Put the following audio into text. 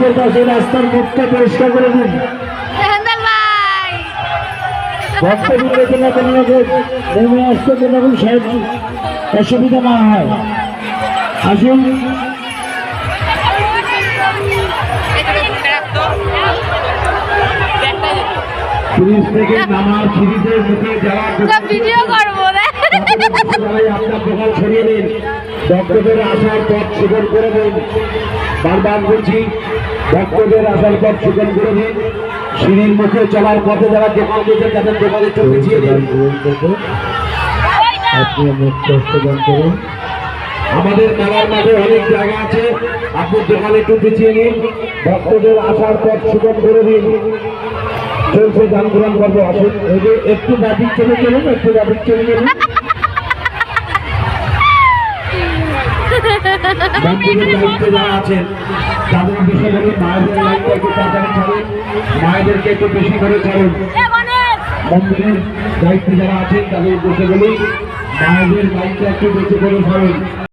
মসজিদের পাশে রাস্তার মুখটা পরিষ্কার করে দিন। ভক্তবৃন্দের জন্য কোনো রকম নেমে আসতে কোনো রকম অসুবিধা না হয়। আসুন ব্রিজ থেকে নামার সিঁড়িতে মুখে যাওয়া ভিডিও করবো আপনার দোকান ছড়িয়ে দিন। ভক্তদের আসার পথ সুগম করে দিন। বারবার বলছি, ভক্তদের আসার পথ সুগম করে দিন। সিঁড়ির মুখে চলার পথে যারা দোকান দিয়েছেন তাদের দোকানে একটু পিছিয়ে দিন। আপনি মুখ কষ্ট দান করুন। আমাদের মেলার মাঠে অনেক জায়গা আছে, আপনি দোকানে একটু পিছিয়ে নিন। ভক্তদের আসার পথ সুগম করে দিন। চলছে গান গ্রহণ করবো। আসুন একটু বাদিক চলে চলুন, একটু বাদিক চলে চলুন। মন্দিরের দায়িত্বে যারা আছেন তাদের বিষয় বলি, মায়েদের লাইনটা একটু তাড়াতাড়ি ছাড়ুন, মায়েদেরকে একটু বেশি করে ছাড়ুন। মন্দিরের দায়িত্বে যারা আছেন তাদের বিষয় বলি, মায়েদের লাইনটা একটু বেশি করে ছাড়ুন।